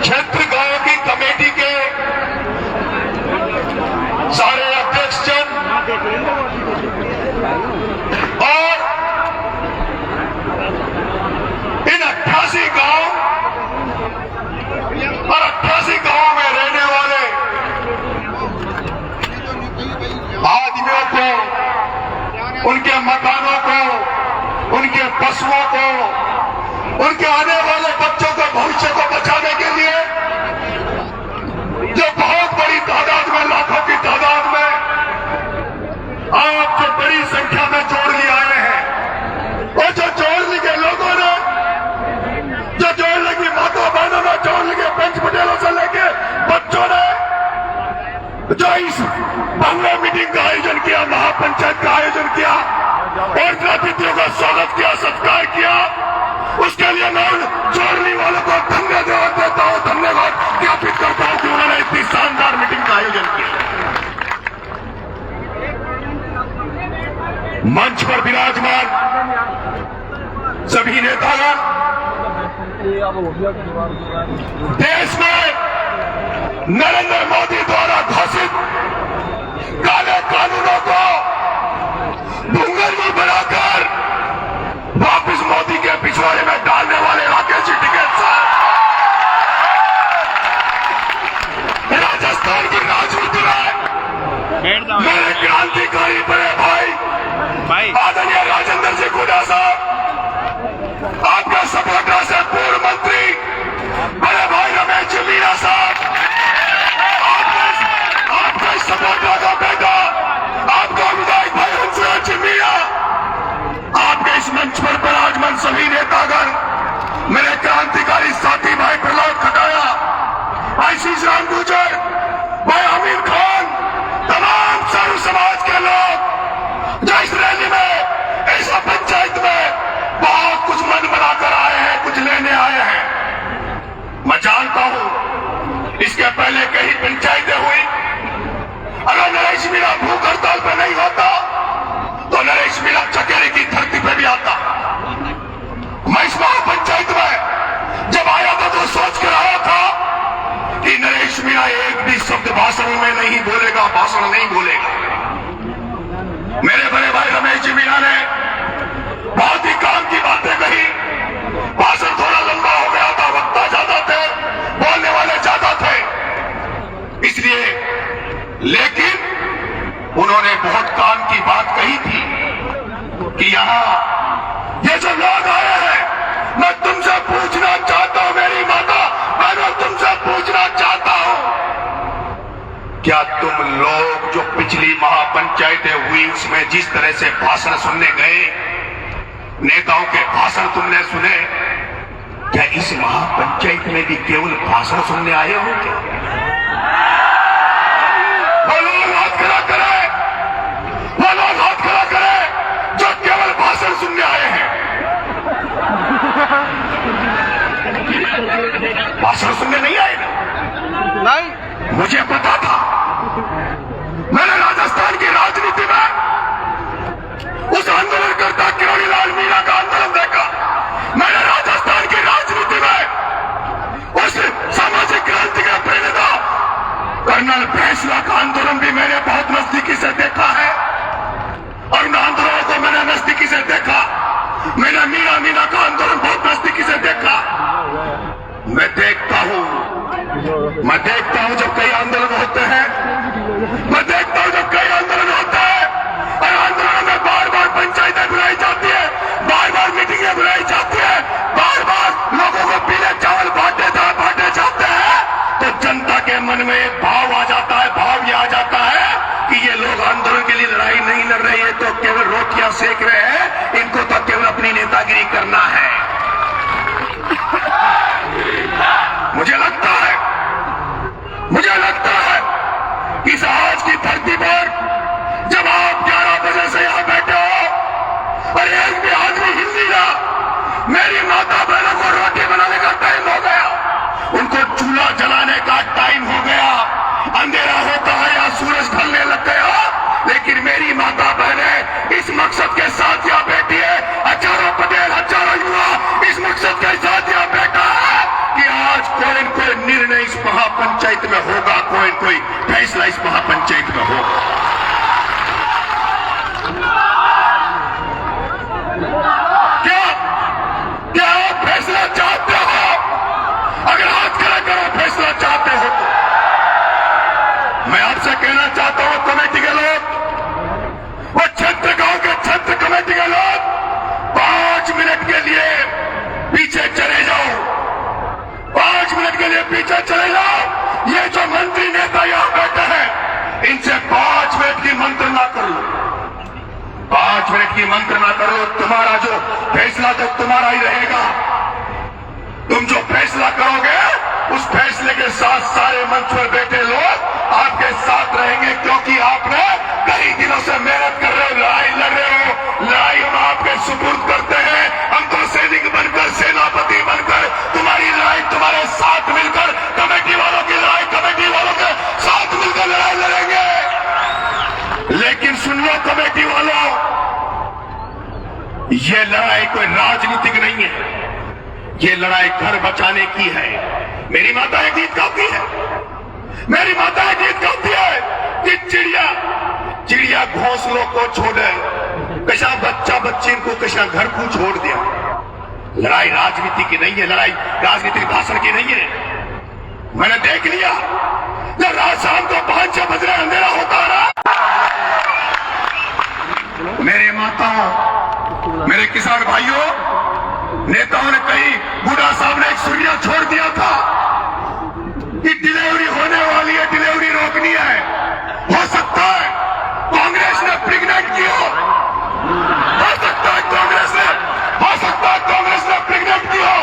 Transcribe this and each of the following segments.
क्षेत्र गांव की कमेटी के सारे अध्यक्ष जन और इन 88 गांव और 88 गांव में रहने वाले आदमियों को, उनके मकानों को, उनके पशुओं को, उनके आने वाले बच्चों के भविष्य को बचाने के लिए जो बहुत बड़ी तादाद में, लाखों की तादाद में आप जो बड़ी संख्या में जोड़ने आए हैं, और जो जोड़ने के लोगों ने, जो जोड़ने की माता बहनों ने, जोड़ने के पंच पटेलों से लेके बच्चों ने जो इस बंगला मीटिंग का आयोजन किया, महापंचायत का आयोजन किया और अतिथियों का स्वागत किया, सत्कार किया, उसके लिए मैं उन जोड़ने वालों को धन्यवाद देता हूं, धन्यवाद ज्ञापित करता हूं कि उन्होंने इतनी शानदार मीटिंग का आयोजन किया। मंच पर विराजमान सभी नेतागण, देश में नरेंद्र मोदी द्वारा घोषित काले कानूनों को भूंगरनी बनाकर वापस मोदी के पिछवाड़े में डालने वाले राकेश जी टिकैत साहब, राजस्थान की राजनीति में मेरे क्रांतिकारी बड़े भाई आदरणीय राजेंद्र जी गुडा साहब, आपके सपोर्टर से पूर्व मंत्री बड़े भाई रमेश जी मीणा साहब, आपका सपोर्टर का बेटा, आपका विधायक भाई हंसराज जी मीणा, आपके इस मंच पर विराजमान सभी नेतागण, मेरे क्रांतिकारी साथी भाई प्रहलाद खटाया, आशीष राम गुर्जर, भाई आमिर खान, तमाम सर्व समाज के लोग जो इस रैली में, इस पंचायत में बहुत कुछ मन बनाकर आए हैं, कुछ लेने आए हैं। मैं जानता हूं इसके पहले कई पंचायतें हुई, अगर नरेश मीणा भूख हड़ताल पे नहीं होता तो नरेश मीणा चकेरे की धरती पे भी आता। मैं इस महापंचायत में जब आया था तो सोच कर आया था कि नरेश मीणा एक भी शब्द भाषण में नहीं बोलेगा, भाषण नहीं बोलेगा। मेरे बड़े भाई रमेश जी मीणा ने बहुत ही काम की बातें कही, भाषण थोड़ा लंबा हो गया था, वक्ता ज्यादा थे, बोलने वाले ज्यादा थे, इसलिए, लेकिन उन्होंने बहुत काम की बात कही थी कि यहां ये जो लोग आए हैं, मैं तुमसे पूछना चाहता हूं, मेरी माता मैं तुमसे पूछना चाहता हूं, क्या तुम लोग जो पिछली महापंचायतें हुई उसमें जिस तरह से भाषण सुनने गए, नेताओं के भाषण तुमने सुने, क्या इस महापंचायत में भी केवल भाषण सुनने आए हो क्या? वो लोग हाथ खड़ा करे, वो लोग हाथ खड़ा करे जो केवल भाषण सुनने आए हैं। भाषण सुनने नहीं आए ना? नहीं, मुझे पता था। मैंने राजस्थान की राजनीति में उस आंदोलनकर्ता किरोड़ीलाल मीणा का आंदोलन देखा, मैंने राजस्थान की राजनीति में उस सामाजिक क्रांति के प्रेरणा कर्नल फैसला का आंदोलन भी मैंने बहुत नजदीकी से देखा है, और उन आंदोलनों को मैंने नजदीकी से देखा। मैंने मीणा का आंदोलन बहुत नजदीकी से देखा। मैं देखता हूं जब कई आंदोलन होते हैं, मैं देखता हूं जब कई आंदोलन होते हैं, और आंदोलनों में बार बार पंचायतें बुलाई जाती है, बार बार मीटिंगें बुलाई जाती है, बार बार लोगों को पीले चावल बांटे जाते हैं, तो जनता के मन में एक भाव आ जाता है, भाव ये आ जाता है कि ये लोग आंदोलन के लिए लड़ाई नहीं लड़ रहे हैं, तो केवल रोटियां सेक रहे हैं, इनको तो केवल अपनी नेतागिरी करना है। मुझे लगता है कि इस आज की धरती महापंचायत में होगा, कोई फैसला इस महापंचायत में होगा। क्या आप फैसला चाहते हो? अगर हाथ खड़ा करो फैसला चाहते हो तो मैं आपसे कहना चाहता हूं, कमेटी के लोग, वो क्षेत्र गांव के क्षेत्र कमेटी के लोग 5 मिनट के लिए पीछे चले जाओ, 5 मिनट के लिए पीछे चले जाओ। ये जो मंत्री नेता यहां बैठे हैं, इनसे 5 मिनट की मंत्रणा कर लो, 5 मिनट की मंत्रणा कर लो। तुम्हारा जो फैसला तो तुम्हारा ही रहेगा। तुम जो फैसला करोगे उस फैसले के साथ सारे मंच पर बैठे लोग आपके साथ रहेंगे, क्योंकि आपने कई दिनों से मेहनत कर रहे हो, लड़ाई लड़ रहे हो। लड़ाई हम आपके सुपुर्द करते हैं। हम तो सैनिक बनकर, सेनापति बनकर तुम्हारी लड़ाई तुम्हारे साथ मिलकर, कमेटी वालों की लड़ाई कमेटी वालों के साथ मिलकर लड़ाई लड़ेंगे। लेकिन सुन लो कमेटी वालों, ये लड़ाई कोई राजनीतिक नहीं है, ये लड़ाई घर बचाने की है। मेरी माता एक गीत गाती है, मेरी माता एक गीत गाती है कि चिड़िया घोंसलों को छोड़े, कशा बच्चा बच्ची को कशा घर को छोड़ दिया। लड़ाई राजनीति की नहीं है, लड़ाई राजनीतिक भाषण की नहीं है। मैंने देख लिया जब रात शाम को 5-6 बज रहे अंधेरा होता रहा, मेरे माताओं, मेरे किसान भाइयों, नेताओं ने कहीं बूढ़ा साहब ने एक सुनिया छोड़ दिया था कि डिलीवरी होने वाली है, डिलीवरी रोकनी है। हो सकता है कांग्रेस ने प्रेग्नेंट की हो सकता है कांग्रेस ने प्रेग्नेंट की हो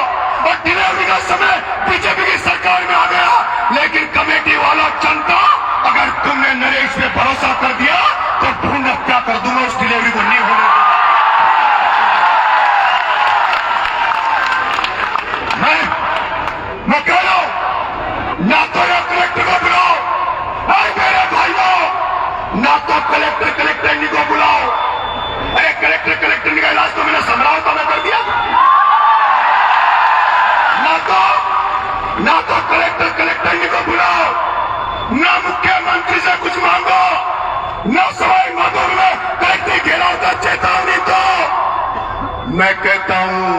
और डिलीवरी का समय बीजेपी की सरकार में आ गया। लेकिन कमेटी वालों, जनता, अगर तुमने नरेश पे भरोसा कर दिया तो भ्रूण हत्या कर दूंगा, उस डिलीवरी को नहीं होने दूंगा। मैं कह रहा हूं, ना तो ये कलेक्टर को बुलाओ, अरे मेरे भाइयों, ना तो कलेक्टर को बुलाओ। अरे कलेक्टर का इलाज तो मैंने समझाओ मैं कर दिया। ना तो कलेक्टर को बुलाओ, ना मुख्यमंत्री से कुछ मांगो, ना सवाई माधुर में कलेक्टर घेराव का चेतावनी दो। मैं कहता हूं,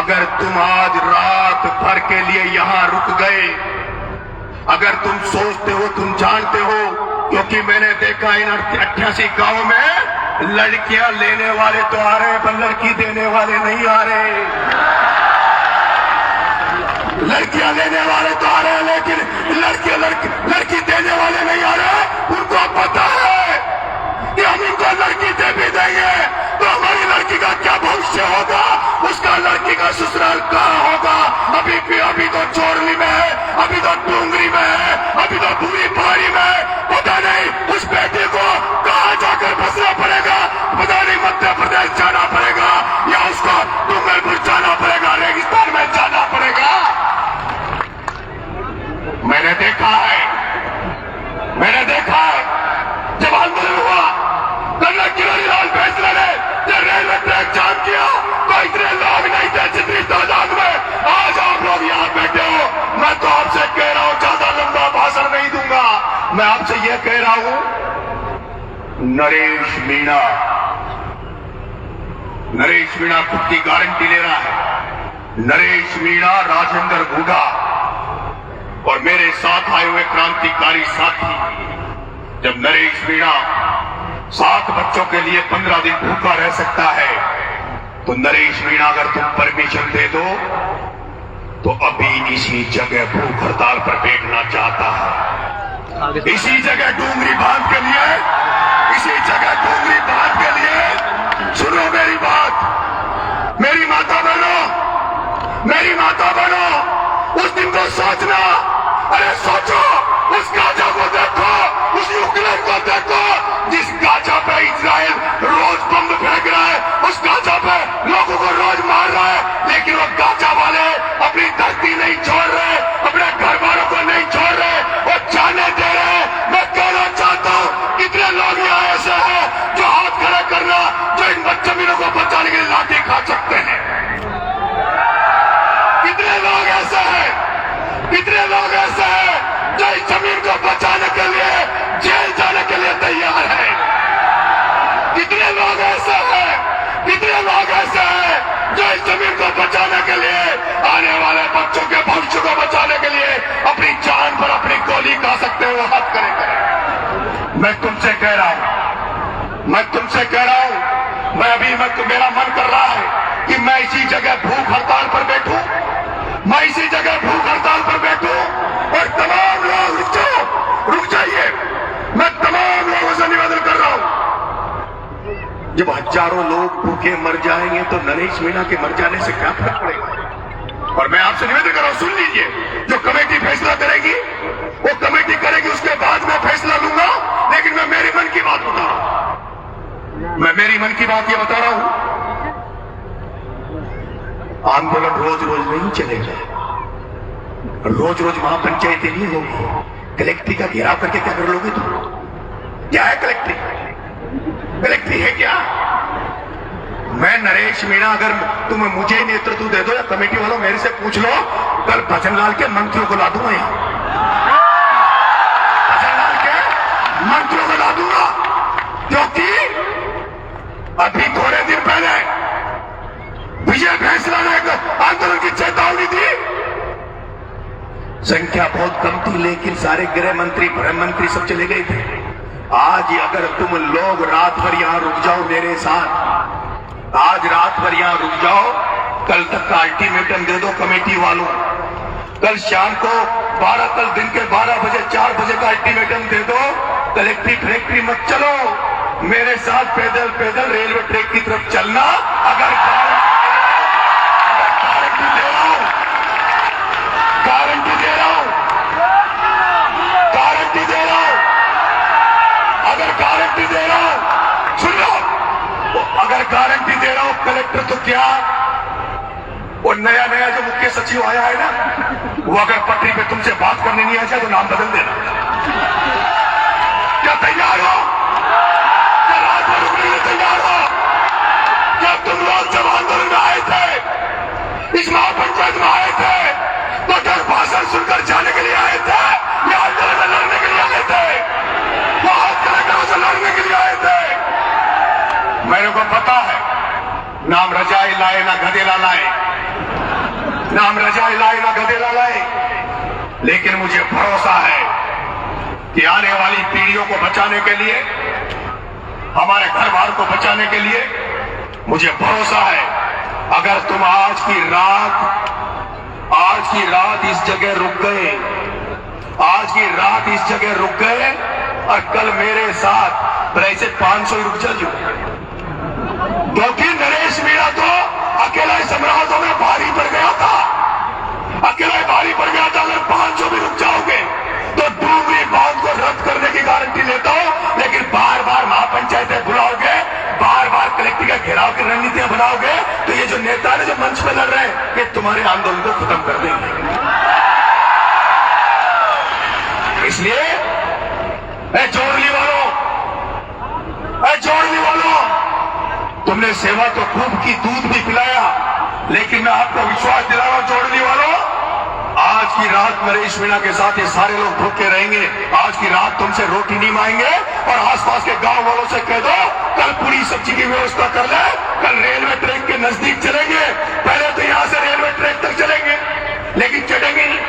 अगर तुम आज रात भर के लिए यहां रुक गए, अगर तुम सोचते हो, तुम जानते हो, क्योंकि मैंने देखा इन 88 गांवों में लड़कियां लेने वाले तो आ रहे पर लड़की देने वाले नहीं आ रहे। लड़कियां लेने वाले तो आ रहे हैं लेकिन लड़की देने वाले नहीं आ रहे। उनको पता है कि हम इनको लड़की दे भी देंगे तो हमारी लड़की का क्या भविष्य होगा, उसका लड़की का ससुराल कहाँ होगा। अभी तो चोरली में है, अभी तो डूंगरी में है, अभी तो पूरी पहाड़ी में है। पता नहीं उस बेटे को कहाँ जाकर बसना पड़ेगा, पता नहीं मध्य प्रदेश जाना पड़ेगा या उसको डूंगरपुर जाना पड़ेगा, रेगिस्तान में जाना पड़ेगा। मैंने देखा है जब आंदोलन हुआ, कर्नल किरोड़ीलाल फैसले ने जब रेलवे ट्रैक जाम किया तो इतने लोग नहीं थे जितनी तादाद में आज आप लोग यहाँ बैठे हो। मैं तो आपसे कह रहा हूं, ज्यादा लंबा भाषण नहीं दूंगा। मैं आपसे यह कह रहा हूं, नरेश मीणा खुद की गारंटी ले रहा है। नरेश मीणा, राजेंद्र गुगा और मेरे साथ आए हुए क्रांतिकारी साथी, जब नरेश मीणा 7 बच्चों के लिए 15 दिन भूखा रह सकता है, तो नरेश मीणा अगर तुम परमिशन दे दो तो अभी इसी जगह भूख हड़ताल पर बैठना चाहता है। इसी जगह डूंगरी बांध के लिए, इसी जगह डूंगरी बांध के लिए। सुनो मेरी बात, मेरी माता बहनों, उस दिन को सोचना। अरे सोचो, उस गाजा को देखो, उस यूक्रेन को देखो, जिस गाजा पे इजराइल रोज बम फेंक रहा है, उस गाजा पे लोगों को रोज मार रहा है, लेकिन वो गाजा वाले अपनी धरती नहीं छोड़ रहे, अपने घर वालों को नहीं छोड़ रहे, वो जाने दे रहे। मैं कहना चाहता हूं, कितने लोग यहाँ ऐसे हैं जो हाथ खड़ा करना, जो इन बच्चों को बचाने के लिए लाठी खा सकते हैं। कितने लोग बचाने के लिए, आने वाले बच्चों के भविष्य को बचाने के लिए अपनी जान पर अपनी गोली खा सकते हो, हाथ करे करें। मैं तुमसे कह रहा हूं, मेरा मन कर रहा है कि मैं इसी जगह भूख हड़ताल पर बैठूं, और तमाम लोग रुक जाइए, मैं तमाम लोगों से निवेदन कर रहा हूं, जब हजारों लोग भूखे मर जाएंगे तो नरेश मीणा के मर जाने से क्या फर्क पड़ेगा। और मैं आपसे निवेदन कर रहा हूं, सुन लीजिए, जो कमेटी फैसला करेगी वो कमेटी करेगी, उसके बाद मैं फैसला लूंगा, लेकिन मैं मेरी मन की बात बता रहा हूं, ये बता रहा हूं, आंदोलन रोज रोज नहीं चलेगा, रोज रोज महापंचायतें नहीं होगी, कलेक्ट्री का घेराव करके क्या कर लोगे तुम? क्या है कलेक्ट्री है क्या? मैं नरेश मीणा, अगर तुम मुझे नेतृत्व दे दो या कमेटी वालों मेरे से पूछ लो, कल भजनलाल के मंत्रियों को ला दूंगा यहां, भजनलाल के मंत्रियों को ला दूंगा, क्योंकि अभी थोड़े दिन पहले विजय फैसला ने आंदोलन की चेतावनी दी, संख्या बहुत कम थी, लेकिन सारे गृह मंत्री मंत्री सब चले गए थे। आज अगर तुम लोग रात भर यहां रुक जाओ मेरे साथ, आज रात भर यहां रुक जाओ, कल तक का अल्टीमेटम दे दो कमेटी वालों, कल शाम को 12, कल दिन के 12 बजे 4 बजे का अल्टीमेटम दे दो, कलेक्ट्री फैक्ट्री मत चलो, मेरे साथ पैदल पैदल रेलवे ट्रैक की तरफ चलना। अगर गारंटी दे रहा हूं, अगर गारंटी दे रहा हूं, सुन लो, अगर गारंटी दे रहा हूं, कलेक्टर तो क्या, वो नया जो मुख्य सचिव आया है ना, वो अगर पटरी पे तुमसे बात करने नहीं आ जाए तो नाम बदल देना। क्या तैयार हो? क्या रात भर रुकने के लिए तैयार हो? क्या तुम लोग जब आंदोलन में आए थे, इस महापंचायत में आए थे, तो क्या भाषण सुनकर जाने के लिए आए थे या आंदोलन में लड़ने के लिए आए थे? वो हाथ कलेक्टरों से लड़ने के लिए आए थे। मेरे को पता है, नाम रजाई लाए ना गधेला लाए, लेकिन मुझे भरोसा है कि आने वाली पीढ़ियों को बचाने के लिए, हमारे घर बार को बचाने के लिए, मुझे भरोसा है, अगर तुम आज की रात इस जगह रुक गए, और कल मेरे साथ ऐसे 500 ही रुक जाओ, क्योंकि नरेश मीणा तो अकेला सम्राटों में भारी पड़ गया था, अगर 500 भी रुक जाओगे तो डूंगरी बांध को रद्द करने की गारंटी लेता हूं, लेकिन बार बार महापंचायतें बुलाओगे, बार बार कलेक्ट्री का घेराव की रणनीतियां बनाओगे, तो ये जो नेता है जो मंच पे लड़ रहे हैं, ये तुम्हारे आंदोलन को खत्म कर देंगे। इसलिए जोड़ली वालों, तुमने सेवा तो खूब की, दूध भी पिलाया, लेकिन मैं आपको विश्वास दिला रहा हूं जोड़ली वालों, आज की रात नरेश मीणा के साथ ये सारे लोग भूखे रहेंगे, आज की रात तुमसे रोटी नहीं मांगेंगे, और आसपास के गांव वालों से कह दो कल पूरी सब्जी की व्यवस्था कर ले, कल रेलवे ट्रैक के नजदीक चलेंगे, पहले तो यहां से रेलवे ट्रैक तक चलेंगे, लेकिन चढ़ेंगे नहीं,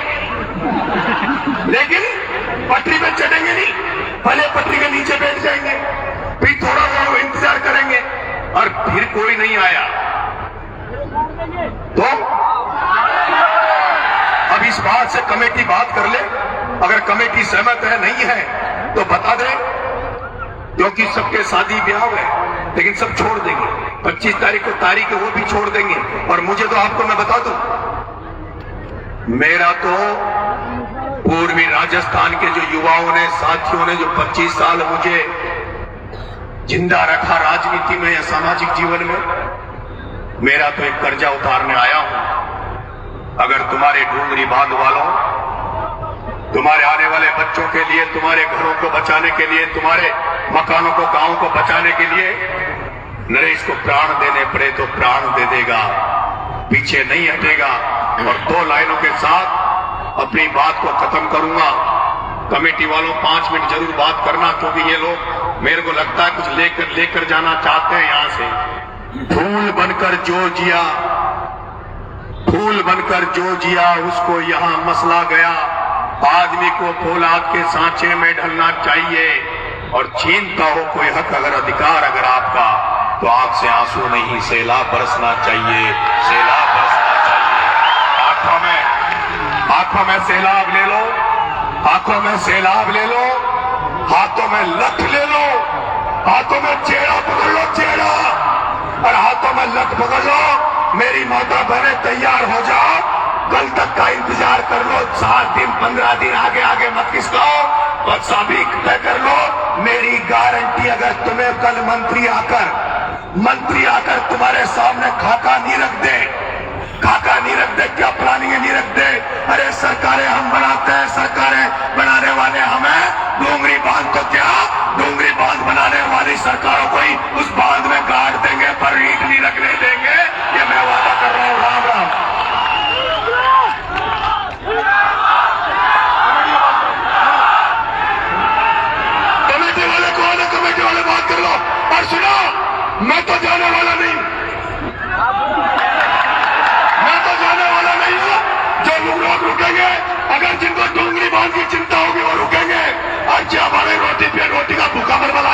पटरी पे चढ़ेंगे नहीं, पहले पटरी के नीचे बैठ जाएंगे, फिर थोड़ा और इंतजार करेंगे, और फिर कोई नहीं आया तो अब इस बात से कमेटी बात कर ले, अगर कमेटी सहमत है नहीं है तो बता दे, क्योंकि सबके शादी ब्याह है, लेकिन सब छोड़ देंगे, 25 तारीख को तारीख है वो भी छोड़ देंगे, और मुझे तो आपको मैं बता दूं, मेरा तो पूर्वी राजस्थान के जो युवाओं ने, साथियों ने जो 25 साल मुझे जिंदा रखा राजनीति में या सामाजिक जीवन में, मेरा तो एक कर्जा उतारने आया हूं। अगर तुम्हारे डूंगरी बांध वालों, तुम्हारे आने वाले बच्चों के लिए, तुम्हारे घरों को बचाने के लिए, तुम्हारे मकानों को, गांवों को बचाने के लिए नरेश को प्राण देने पड़े तो प्राण दे देगा, पीछे नहीं हटेगा। और 2 लाइनों के साथ अपनी बात को खत्म करूंगा। कमेटी वालों 5 मिनट जरूर बात करना, क्योंकि ये लोग मेरे को लगता है कुछ लेकर जाना चाहते हैं यहां से। फूल बनकर जो जिया, फूल बनकर जो जिया उसको यहाँ मसला गया। आदमी को फौलाद के सांचे में ढलना चाहिए और छीनता हो कोई हक अगर अधिकार अगर आपका तो आंख से आंसू नहीं सैलाब बरसना चाहिए, सैलाब बरसना चाहिए। आंखों में सैलाब ले लो, आंखों में सैलाब ले लो, हाथों में लठ ले लो, हाथों में चेहरा पकड़ लो, चेहरा, और हाथों में लठ पकड़ लो। मेरी माता बहने तैयार हो जाओ, कल तक का इंतजार कर लो, 7 दिन 15 दिन आगे आगे मत खिसको, बस अभी तय कर लो। मेरी गारंटी, अगर तुम्हें कल मंत्री आकर तुम्हारे सामने खाका नहीं रख दे, खाका नहीं रख दे, क्या प्लानिंग नहीं रख दे, अरे सरकारें हम बनाते हैं, सरकारें बनाने वाले हमें, डोंगरी बांध तो क्या, डोंगरी बांध बनाने वाली सरकारों को ही उस बांध में गाड़ देंगे पर ईंट नहीं रखने देंगे, ये मैं वादा कर रहा हूं। राम राम। कमेटी वाले कौन है? कमेटी वाले बात कर लो। और सुनो, मैं तो जाने वाला नहीं, मैं तो जाने वाला नहीं हूं। जो लोग रुकेंगे, अगर जिनको डोंगरी बांध की चिंता होगी वो रुकेंगे, और जो हमारे रोटी पे रोटी का भूखा मरवाला